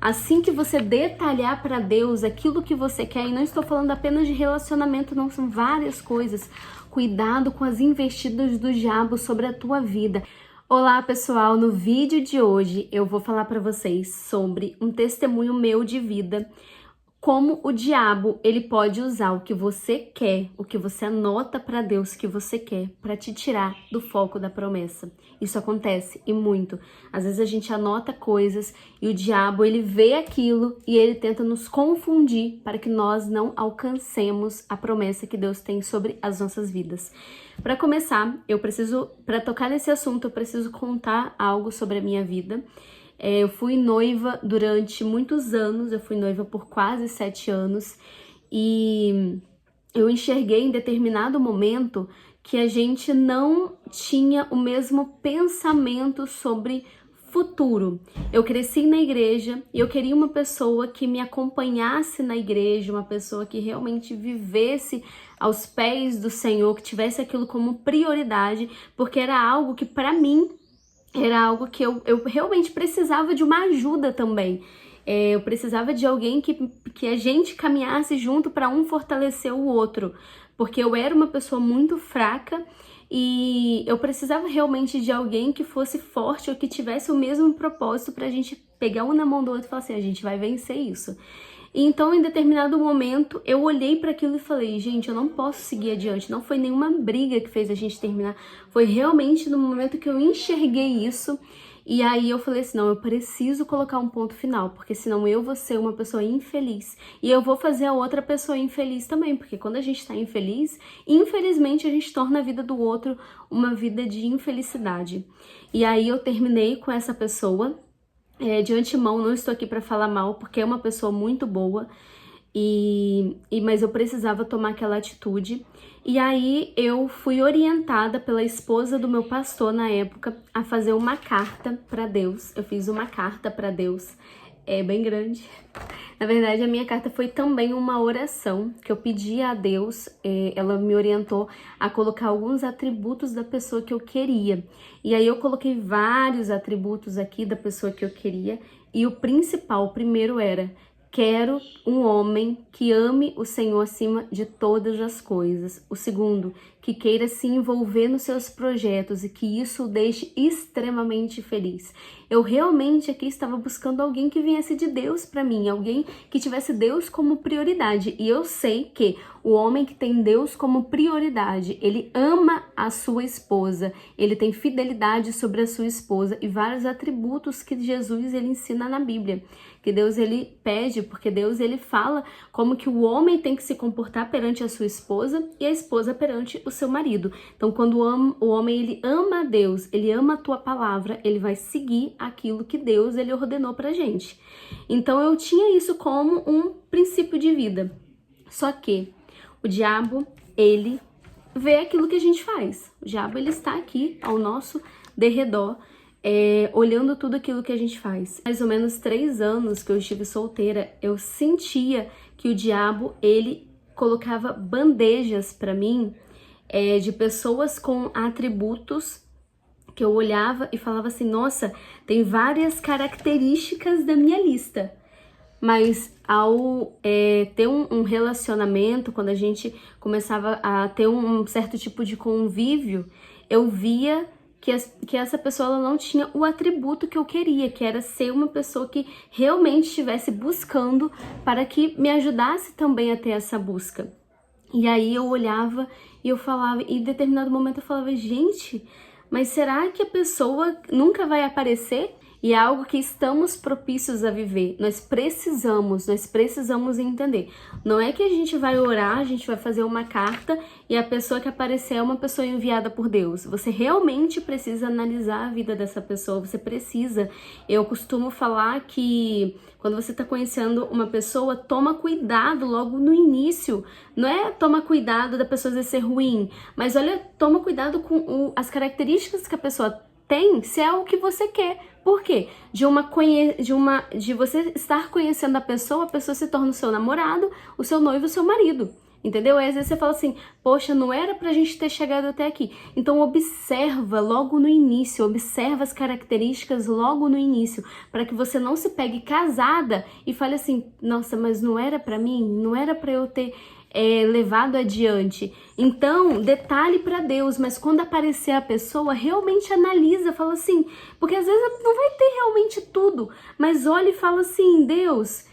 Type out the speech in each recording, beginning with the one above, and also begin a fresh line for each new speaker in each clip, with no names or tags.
Assim que você detalhar para Deus aquilo que você quer, e não estou falando apenas de relacionamento, não, são várias coisas. Cuidado com as investidas do diabo sobre a tua vida. Olá pessoal, no vídeo de hoje eu vou falar para vocês sobre um testemunho meu de vida, como o diabo ele pode usar o que você quer, o que você anota para Deus que você quer, para te tirar do foco da promessa. Isso acontece e muito. Às vezes a gente anota coisas e o diabo ele vê aquilo e ele tenta nos confundir para que nós não alcancemos a promessa que Deus tem sobre as nossas vidas. Para começar, para tocar nesse assunto, eu preciso contar algo sobre a minha vida. Eu fui noiva durante muitos anos, eu fui noiva por quase 7 anos e eu enxerguei em determinado momento que a gente não tinha o mesmo pensamento sobre futuro. Eu cresci na igreja e eu queria uma pessoa que me acompanhasse na igreja, uma pessoa que realmente vivesse aos pés do Senhor, que tivesse aquilo como prioridade, porque era algo que para mim era algo que eu realmente precisava de uma ajuda também. Eu precisava de alguém que a gente caminhasse junto para um fortalecer o outro. Porque eu era uma pessoa muito fraca e eu precisava realmente de alguém que fosse forte ou que tivesse o mesmo propósito para a gente pegar um na mão do outro e falar assim, a gente vai vencer isso. Então, em determinado momento, eu olhei para aquilo e falei, gente, eu não posso seguir adiante. Não foi nenhuma briga que fez a gente terminar. Foi realmente no momento que eu enxerguei isso. E aí eu falei assim, não, eu preciso colocar um ponto final, porque senão eu vou ser uma pessoa infeliz. E eu vou fazer a outra pessoa infeliz também, porque quando a gente tá infeliz, infelizmente a gente torna a vida do outro uma vida de infelicidade. E aí eu terminei com essa pessoa. De antemão, não estou aqui para falar mal, porque é uma pessoa muito boa, mas eu precisava tomar aquela atitude. E aí eu fui orientada pela esposa do meu pastor na época a fazer uma carta para Deus. Eu fiz uma carta para Deus, bem grande. Na verdade, a minha carta foi também uma oração que eu pedi a Deus. Ela me orientou a colocar alguns atributos da pessoa que eu queria. E aí eu coloquei vários atributos aqui da pessoa que eu queria. E o principal, o primeiro era: quero um homem que ame o Senhor acima de todas as coisas. O segundo, que queira se envolver nos seus projetos e que isso o deixe extremamente feliz. Eu realmente aqui estava buscando alguém que viesse de Deus para mim, alguém que tivesse Deus como prioridade. E eu sei que o homem que tem Deus como prioridade, ele ama a sua esposa, ele tem fidelidade sobre a sua esposa e vários atributos que Jesus ele ensina na Bíblia. Que Deus ele pede, porque Deus ele fala como que o homem tem que se comportar perante a sua esposa e a esposa perante o seu marido. Então, quando o homem ele ama a Deus, ele ama a tua palavra, ele vai seguir aquilo que Deus ele ordenou pra gente. Então, eu tinha isso como um princípio de vida. Só que o diabo, ele vê aquilo que a gente faz. O diabo, ele está aqui ao nosso derredor, olhando tudo aquilo que a gente faz. Mais ou menos 3 anos que eu estive solteira, eu sentia que o diabo, ele colocava bandejas para mim, de pessoas com atributos que eu olhava e falava assim, nossa, tem várias características da minha lista. Mas ao ter um relacionamento, quando a gente começava a ter um certo tipo de convívio, eu via que essa pessoa ela não tinha o atributo que eu queria, que era ser uma pessoa que realmente estivesse buscando para que me ajudasse também a ter essa busca. E aí eu olhava e eu falava, e em determinado momento eu falava, gente, mas será que a pessoa nunca vai aparecer? E é algo que estamos propícios a viver. Nós precisamos entender. Não é que a gente vai orar, a gente vai fazer uma carta e a pessoa que aparecer é uma pessoa enviada por Deus. Você realmente precisa analisar a vida dessa pessoa, você precisa. Eu costumo falar que quando você está conhecendo uma pessoa, toma cuidado logo no início. Não é toma cuidado da pessoa ser ruim, mas olha, toma cuidado com as características que a pessoa tem, se é o que você quer. Por quê? De você estar conhecendo a pessoa se torna o seu namorado, o seu noivo, o seu marido. Entendeu? Aí às vezes você fala assim, poxa, não era pra gente ter chegado até aqui. Então observa logo no início, observa as características logo no início, para que você não se pegue casada e fale assim, nossa, mas não era pra mim, não era pra eu ter levado adiante. Então, detalhe para Deus, mas quando aparecer a pessoa, realmente analisa, fala assim, porque às vezes não vai ter realmente tudo, mas olha e fala assim, Deus,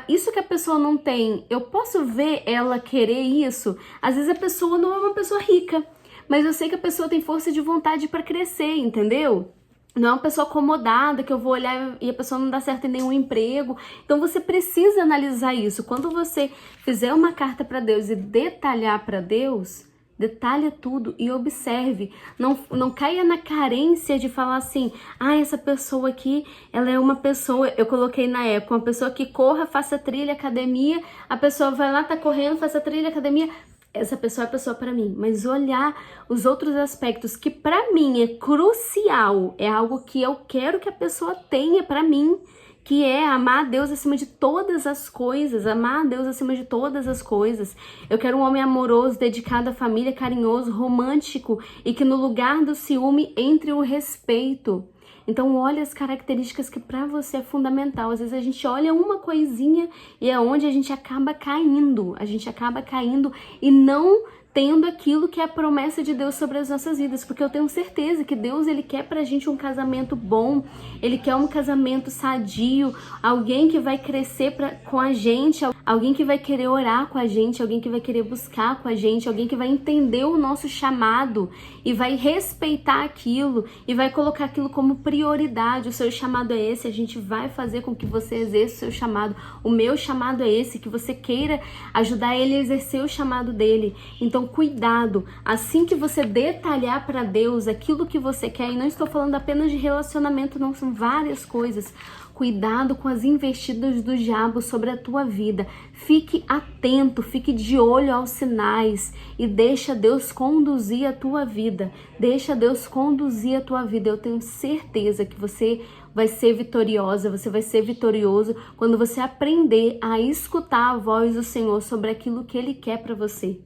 isso que a pessoa não tem, eu posso ver ela querer isso? Às vezes a pessoa não é uma pessoa rica, mas eu sei que a pessoa tem força de vontade para crescer, entendeu? Não é uma pessoa acomodada que eu vou olhar e a pessoa não dá certo em nenhum emprego. Então você precisa analisar isso. Quando você fizer uma carta para Deus e detalhar para Deus, detalha tudo e observe. Não caia na carência de falar assim, essa pessoa aqui, ela é uma pessoa, eu coloquei na época, uma pessoa que corra, faça trilha, academia, a pessoa vai lá, tá correndo, faça trilha, academia, essa pessoa é a pessoa para mim, mas olhar os outros aspectos que para mim é crucial, é algo que eu quero que a pessoa tenha para mim, que é amar a Deus acima de todas as coisas, amar a Deus acima de todas as coisas. Eu quero um homem amoroso, dedicado à família, carinhoso, romântico e que no lugar do ciúme entre o respeito. Então olha as características que para você é fundamental. Às vezes a gente olha uma coisinha e é onde a gente acaba caindo. A gente acaba caindo e não tendo aquilo que é a promessa de Deus sobre as nossas vidas, porque eu tenho certeza que Deus, ele quer pra gente um casamento bom, ele quer um casamento sadio, alguém que vai crescer com a gente, alguém que vai querer orar com a gente, alguém que vai querer buscar com a gente, alguém que vai entender o nosso chamado e vai respeitar aquilo e vai colocar aquilo como prioridade. O seu chamado é esse, a gente vai fazer com que você exerça o seu chamado. O meu chamado é esse, que você queira ajudar ele a exercer o chamado dele. Então cuidado, assim que você detalhar para Deus aquilo que você quer, e não estou falando apenas de relacionamento, não, são várias coisas. Cuidado com as investidas do diabo sobre a tua vida. Fique atento, fique de olho aos sinais e deixa Deus conduzir a tua vida. Deixa Deus conduzir a tua vida. Eu tenho certeza que você vai ser vitoriosa, você vai ser vitorioso quando você aprender a escutar a voz do Senhor sobre aquilo que Ele quer para você.